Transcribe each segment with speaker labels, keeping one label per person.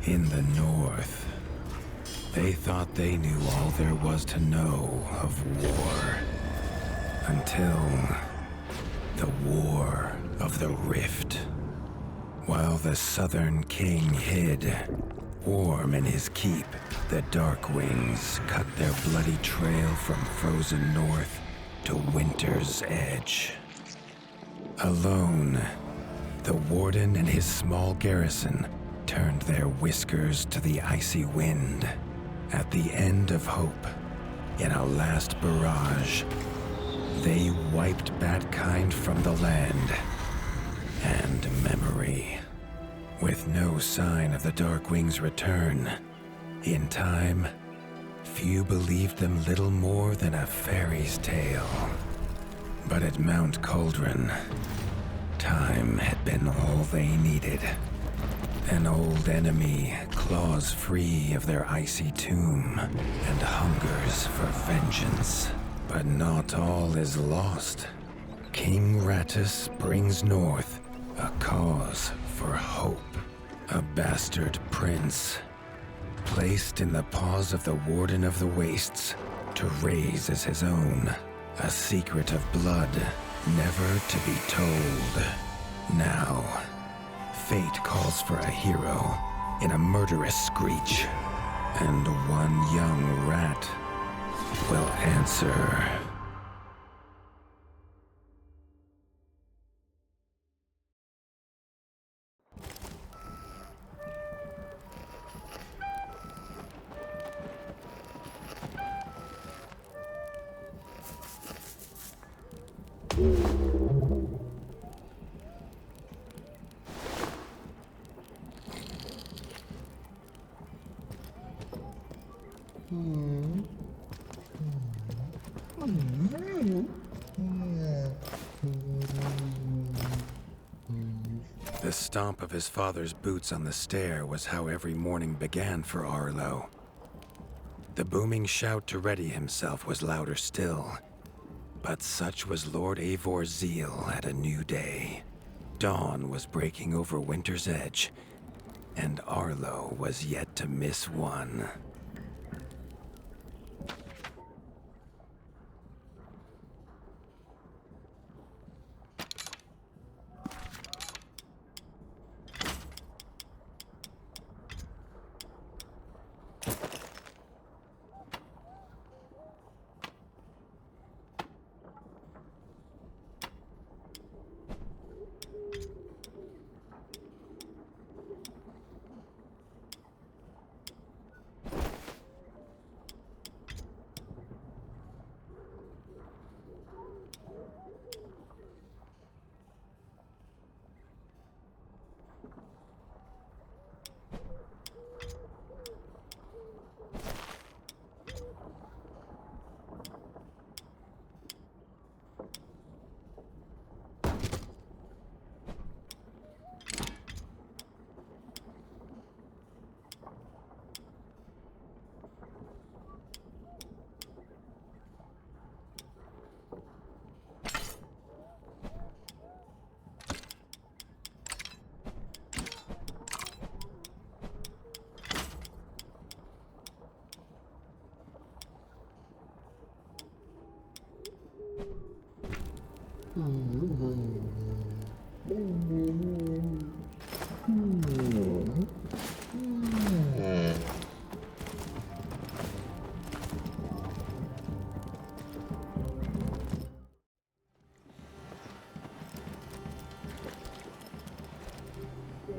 Speaker 1: In the north, they thought they knew all there was to know of war. Until the War of the Rift. While the Southern King hid, warm in his keep, the Darkwings cut their bloody trail from frozen north to winter's edge. Alone, the Warden and his small garrison turned their whiskers to the icy wind. At the end of hope, in a last barrage, they wiped Batkind from the land and memory. With no sign of the Darkwing's return, in time, few believed them little more than a fairy's tale. But at Mount Cauldron, time had been all they needed. An old enemy claws free of their icy tomb and hungers for vengeance. But not all is lost. King Rattus brings north a cause for hope. A bastard prince, placed in the paws of the Warden of the Wastes to raise as his own. A secret of blood never to be told. Now, fate calls for a hero in a murderous screech, and one young rat will answer. The stomp of his father's boots on the stair was how every morning began for Arlo. The booming shout to ready himself was louder still, but such was Lord Eivor's zeal at a new day. Dawn was breaking over winter's edge, and Arlo was yet to miss one.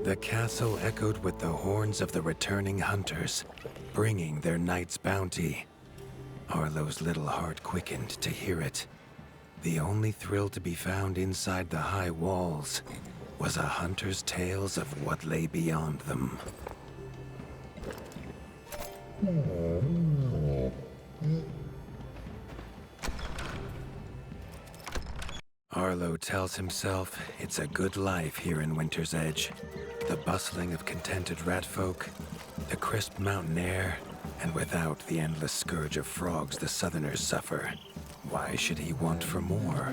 Speaker 1: The castle echoed with the horns of the returning hunters, bringing their night's bounty. Arlo's little heart quickened to hear it. The only thrill to be found inside the high walls was a hunter's tales of what lay beyond them. Arlo tells himself it's a good life here in Winter's Edge. The bustling of contented rat folk, the crisp mountain air, and without the endless scourge of frogs the southerners suffer. Why should he want for more?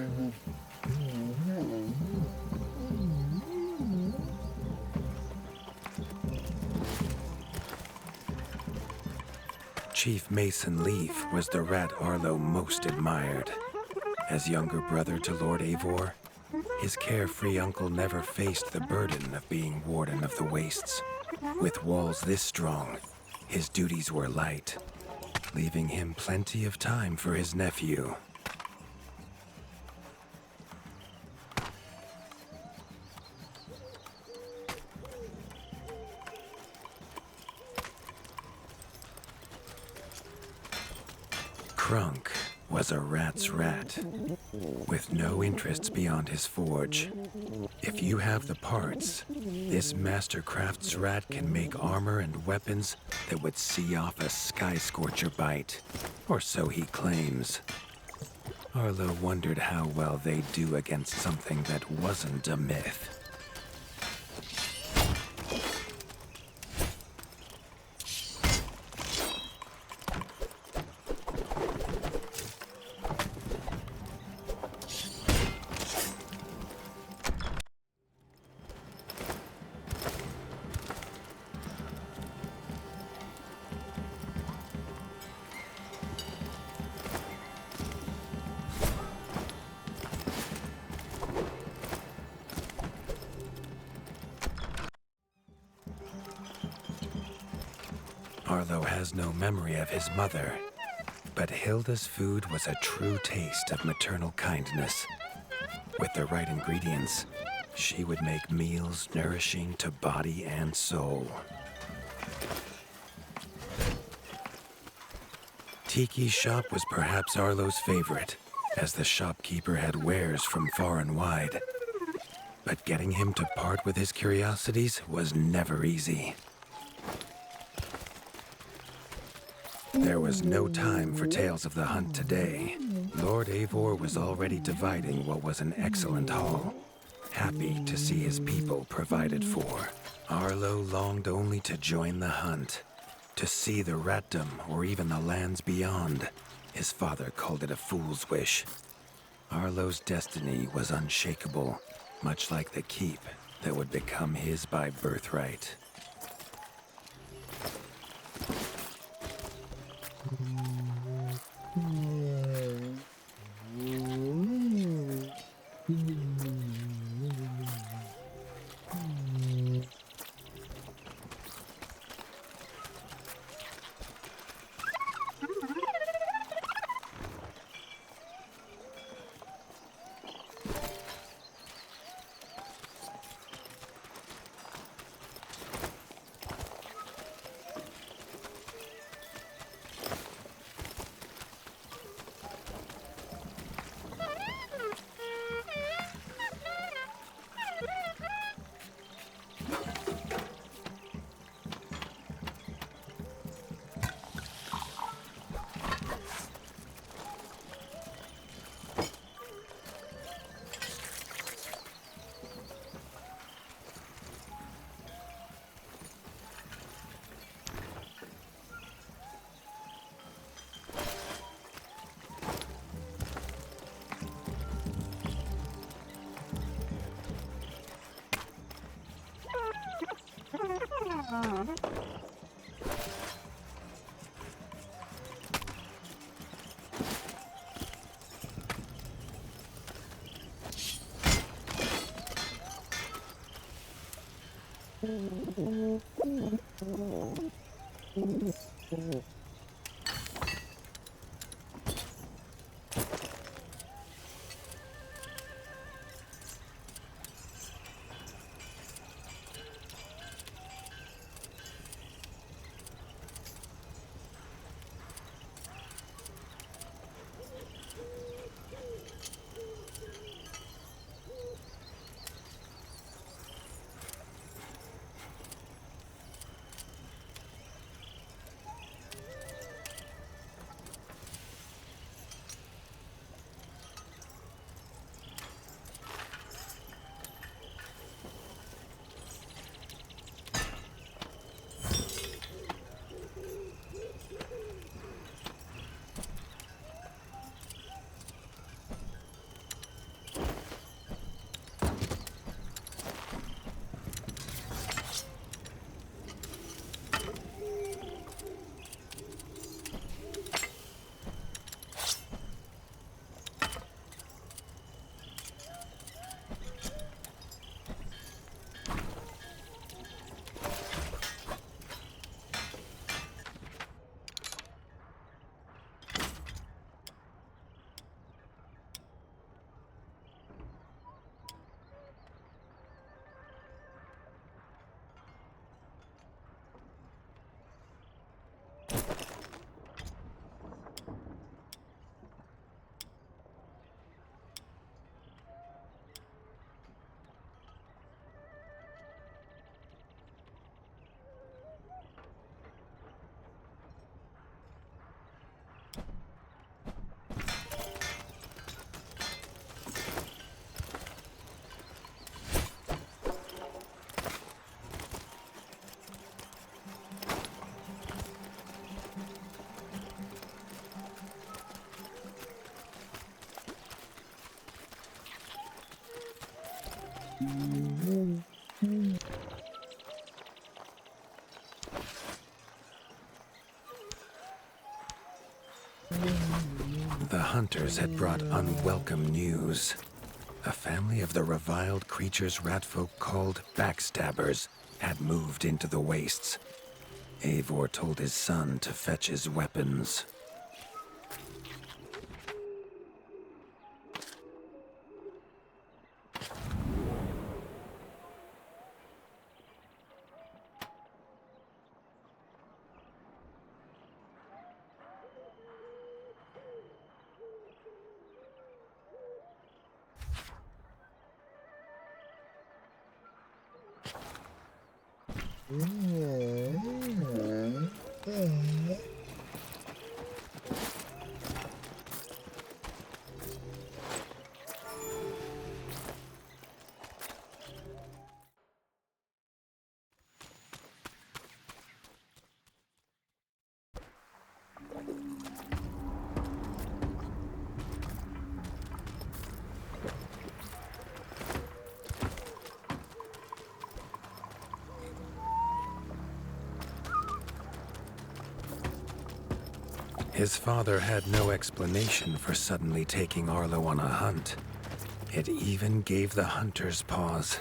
Speaker 1: Chief Mason Leaf was the rat Arlo most admired. As younger brother to Lord Eivor, his carefree uncle never faced the burden of being Warden of the Wastes. With walls this strong, his duties were light, leaving him plenty of time for his nephew. Crunk was a rat's rat, with no interests beyond his forge. If you have the parts, this Mastercraft's rat can make armor and weapons that would see off a sky scorcher bite, or so he claims. Arlo wondered how well they'd do against something that wasn't a myth. Arlo has no memory of his mother, but Hilda's food was a true taste of maternal kindness. With the right ingredients, she would make meals nourishing to body and soul. Tiki's shop was perhaps Arlo's favorite, as the shopkeeper had wares from far and wide. But getting him to part with his curiosities was never easy. There was no time for tales of the hunt today. Lord Eivor was already dividing what was an excellent haul, happy to see his people provided for. Arlo longed only to join the hunt, to see the ratdom or even the lands beyond. His father called it a fool's wish. Arlo's destiny was unshakable, much like the keep that would become his by birthright. The hunters had brought unwelcome news. A family of the reviled creatures ratfolk called backstabbers had moved into the wastes. Eivor told his son to fetch his weapons. His father had no explanation for suddenly taking Arlo on a hunt. It even gave the hunters pause.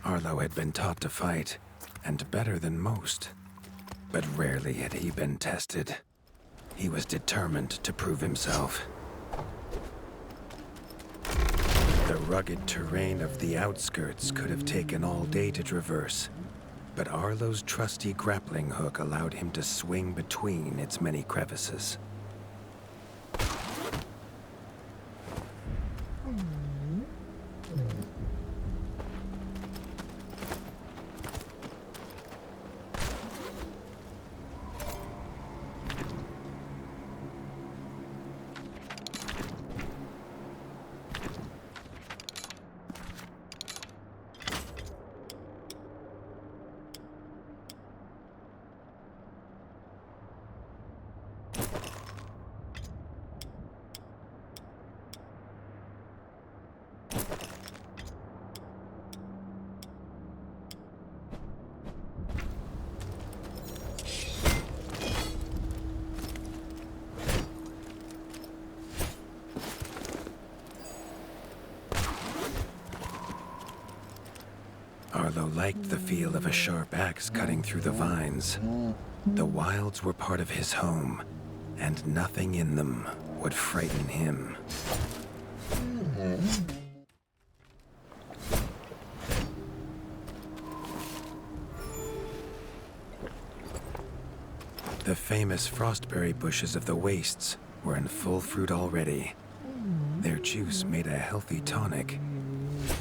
Speaker 1: Arlo had been taught to fight, and better than most. But rarely had he been tested. He was determined to prove himself. The rugged terrain of the outskirts could have taken all day to traverse, but Arlo's trusty grappling hook allowed him to swing between its many crevices. Arlo liked the feel of a sharp axe cutting through the vines. The wilds were part of his home, and nothing in them would frighten him. The famous frostberry bushes of the wastes were in full fruit already. Their juice made a healthy tonic,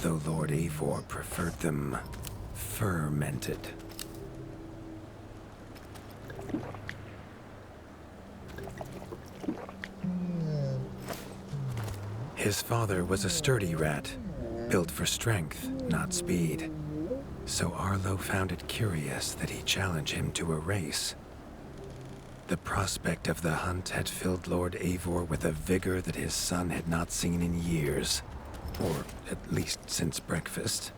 Speaker 1: though Lord Eivor preferred them fermented. His father was a sturdy rat, built for strength, not speed. So Arlo found it curious that he challenged him to a race. The prospect of the hunt had filled Lord Eivor with a vigor that his son had not seen in years, or at least since breakfast.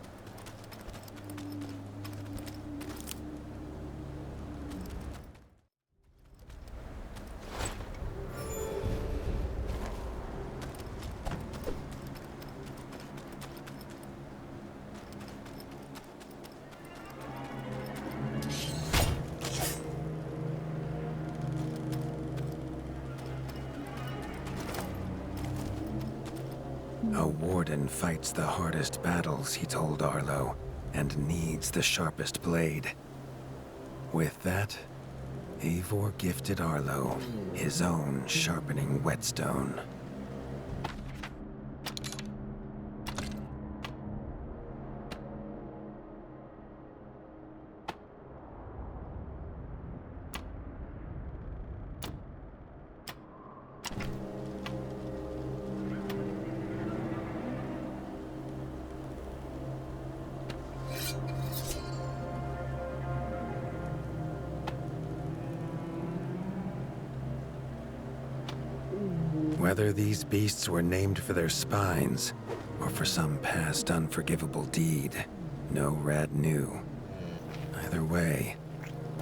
Speaker 1: A warden fights the hardest battles, he told Arlo, and needs the sharpest blade. With that, Eivor gifted Arlo his own sharpening whetstone. Whether these beasts were named for their spines or for some past unforgivable deed. No rat knew. Either way,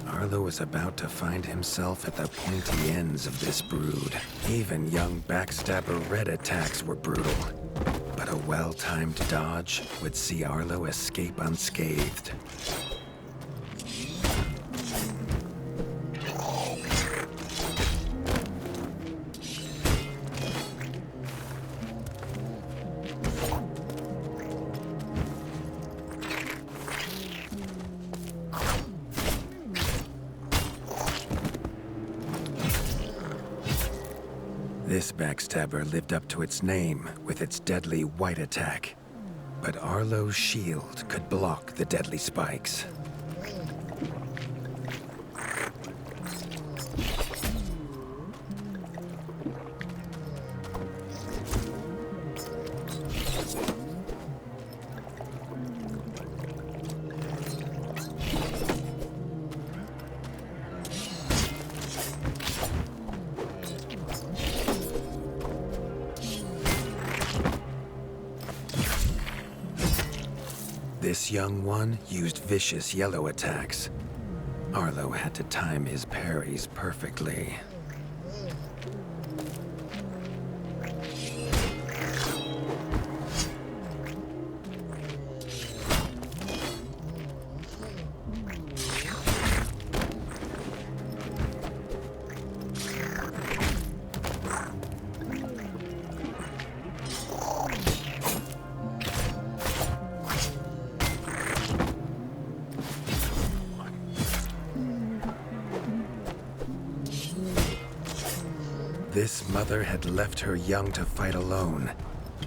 Speaker 1: Arlo was about to find himself at the pointy ends of this brood. Even young backstabber Red attacks were brutal, but a well-timed dodge would see Arlo escape unscathed. This backstabber lived up to its name with its deadly white attack, but Arlo's shield could block the deadly spikes. This young one used vicious yellow attacks. Arlo had to time his parries perfectly. This mother had left her young to fight alone,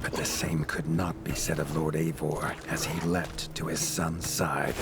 Speaker 1: but the same could not be said of Lord Eivor as he leapt to his son's side.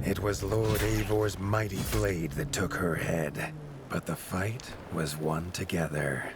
Speaker 1: It was Lord Eivor's mighty blade that took her head, but the fight was won together.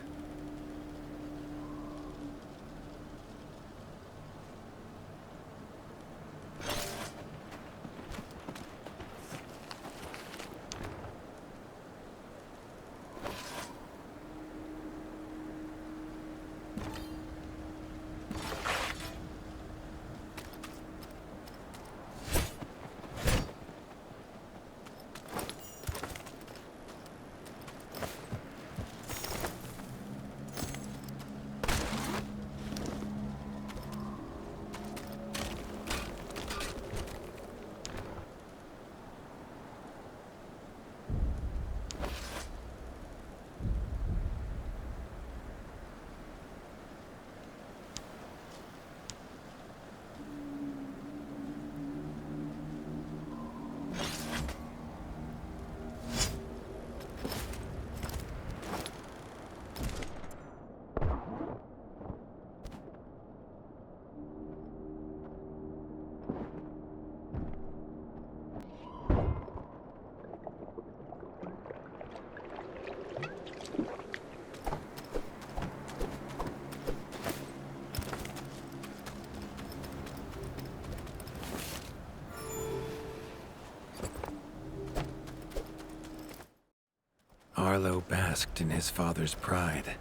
Speaker 1: Arlo basked in his father's pride,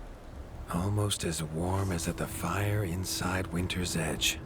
Speaker 1: almost as warm as at the fire inside Winter's Edge.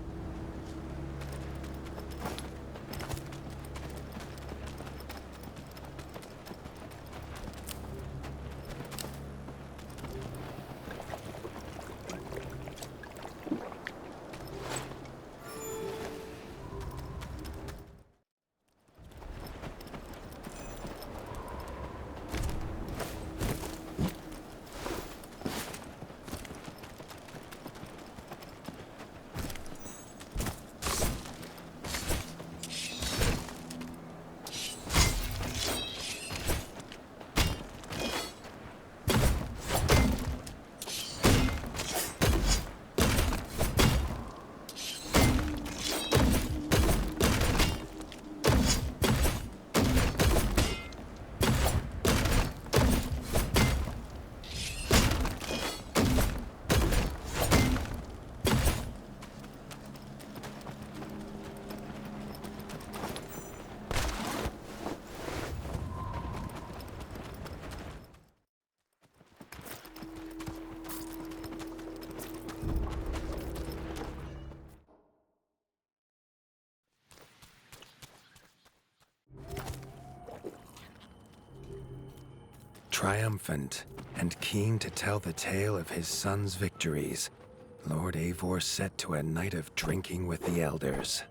Speaker 1: Triumphant and keen to tell the tale of his son's victories, Lord Eivor set to a night of drinking with the elders.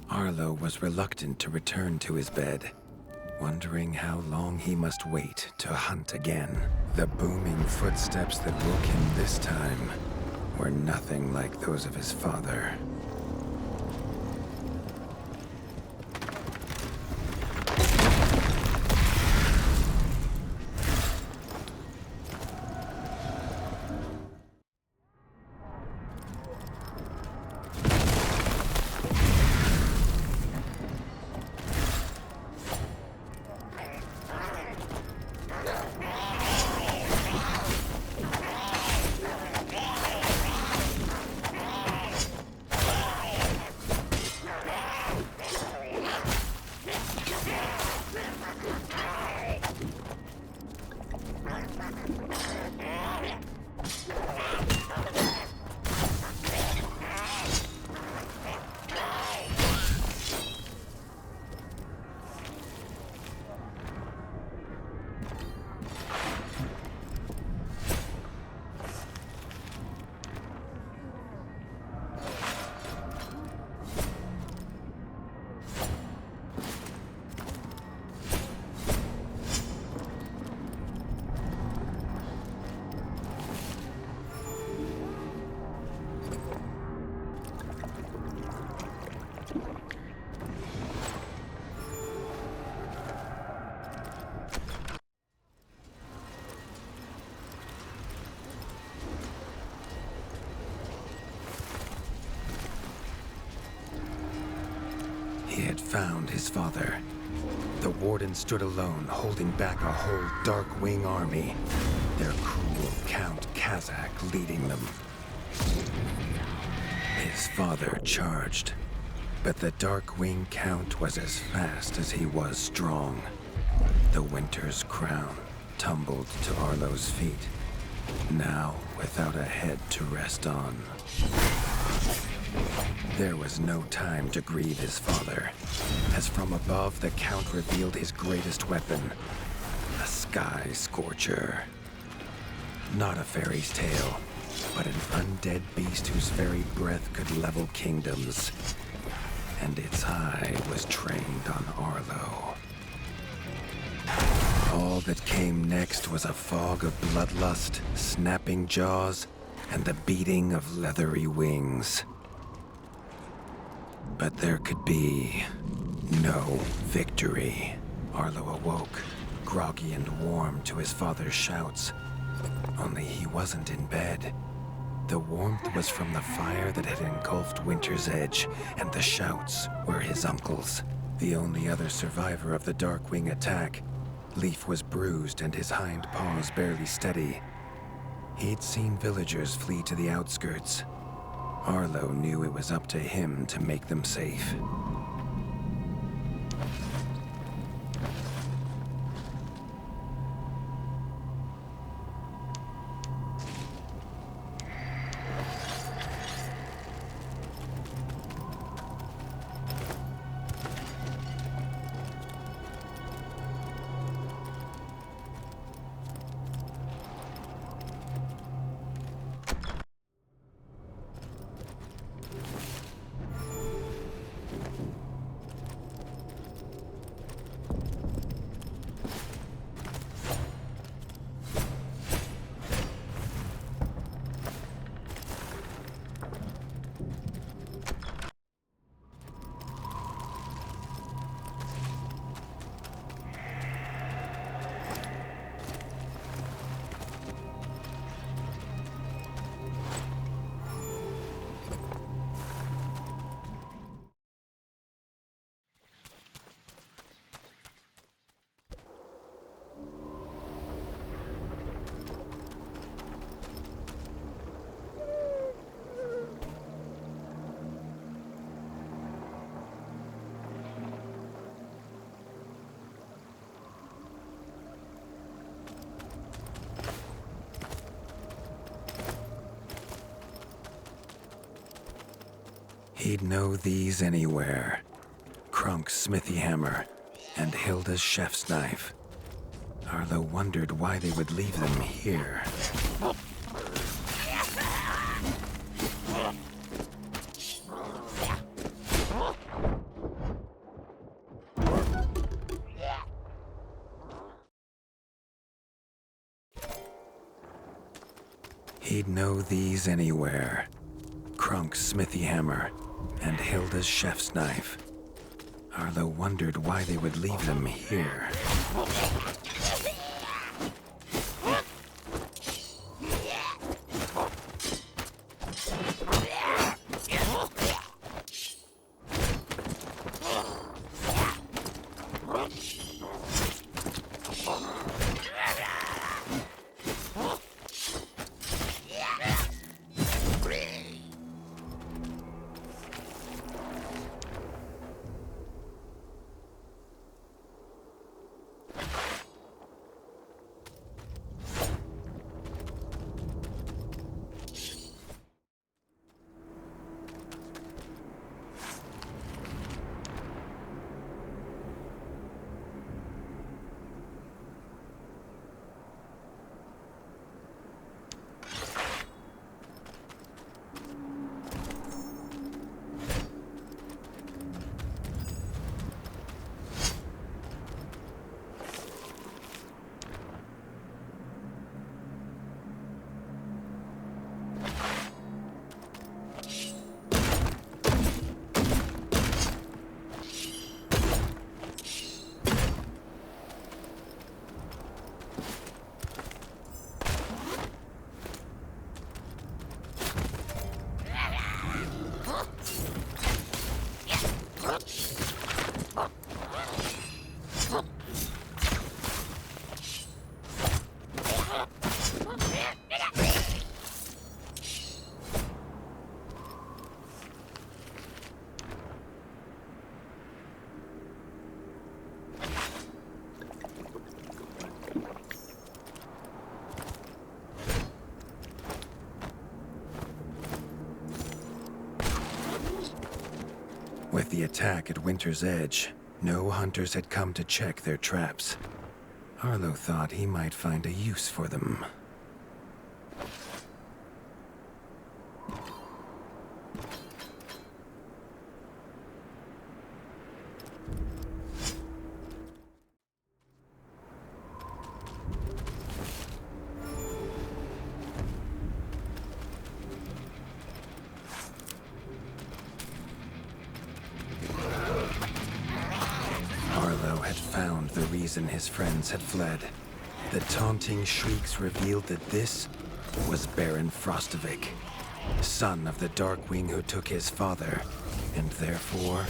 Speaker 1: Arlo was reluctant to return to his bed, wondering how long he must wait to hunt again. The booming footsteps that woke him this time were nothing like those of his father. He had found his father. The warden stood alone, holding back a whole Darkwing army, their cruel Count Kazak leading them. His father charged, but the Darkwing Count was as fast as he was strong. The Winter's crown tumbled to Arlo's feet, now without a head to rest on. There was no time to grieve his father, as from above the Count revealed his greatest weapon, a sky scorcher. Not a fairy's tale, but an undead beast whose very breath could level kingdoms. And its eye was trained on Arlo. All that came next was a fog of bloodlust, snapping jaws, and the beating of leathery wings. But there could be no victory. Arlo awoke, groggy and warm to his father's shouts. Only he wasn't in bed. The warmth was from the fire that had engulfed Winter's Edge, and the shouts were his uncle's. The only other survivor of the Darkwing attack, Leaf was bruised and his hind paws barely steady. He'd seen villagers flee to the outskirts. Arlo knew it was up to him to make them safe. He'd know these anywhere. Krunk's smithy hammer and Hilda's chef's knife. Arlo wondered why they would leave them here. He'd know these anywhere. Krunk's smithy hammer and Hilda's chef's knife. Arlo wondered why they would leave them here. With the attack at Winter's Edge, no hunters had come to check their traps. Arlo thought he might find a use for them. Found the reason his friends had fled. The taunting shrieks revealed that this was Baron Frostovic, son of the Darkwing who took his father, and therefore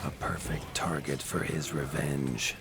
Speaker 1: a perfect target for his revenge.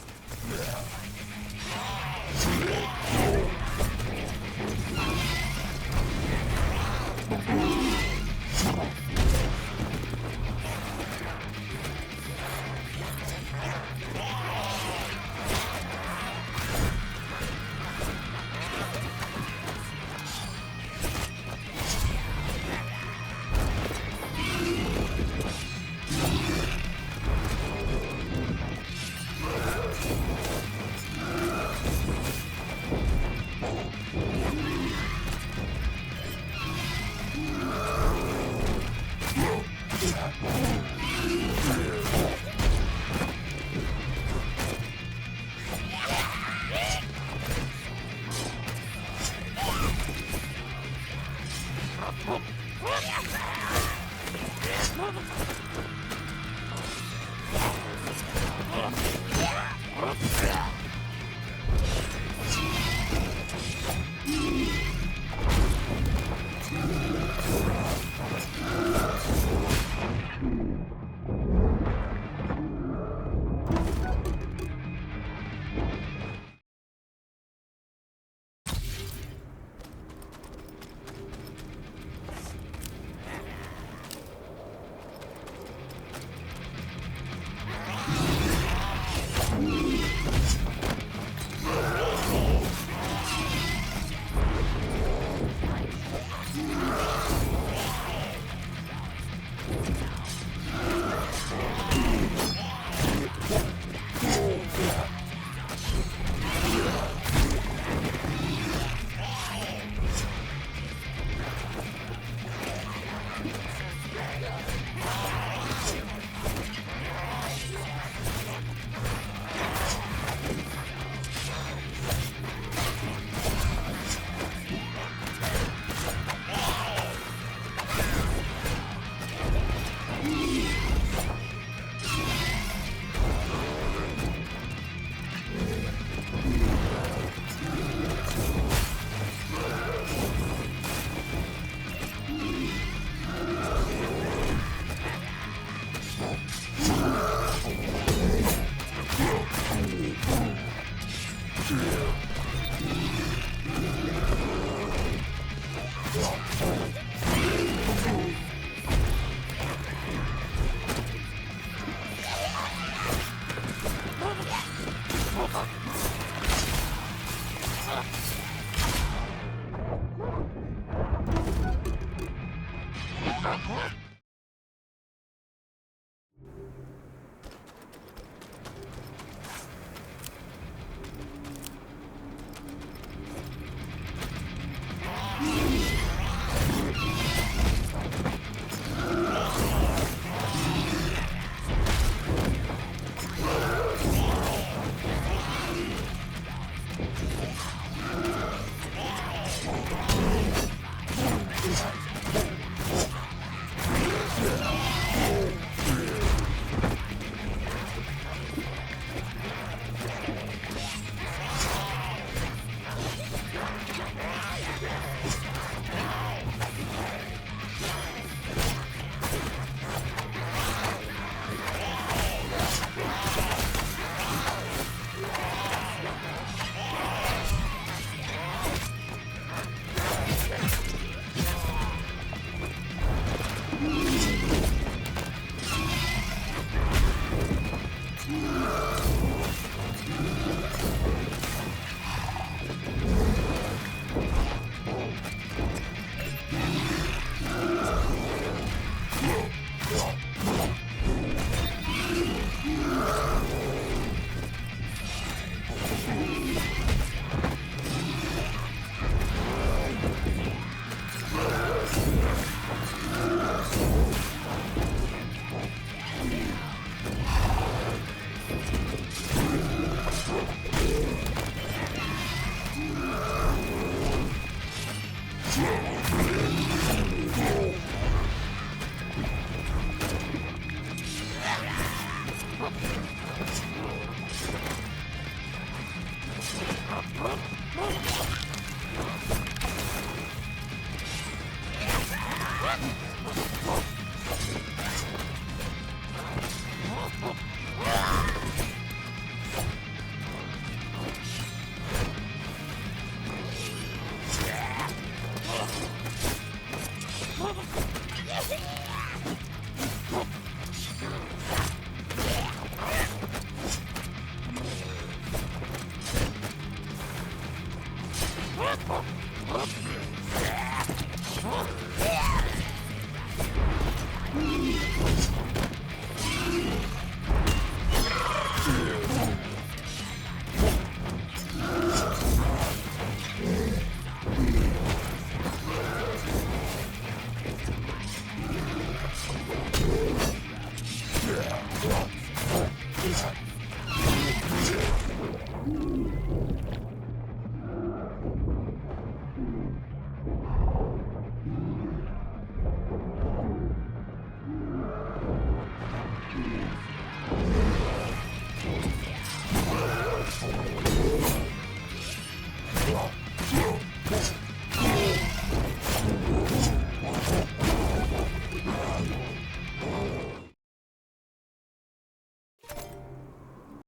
Speaker 2: Huh?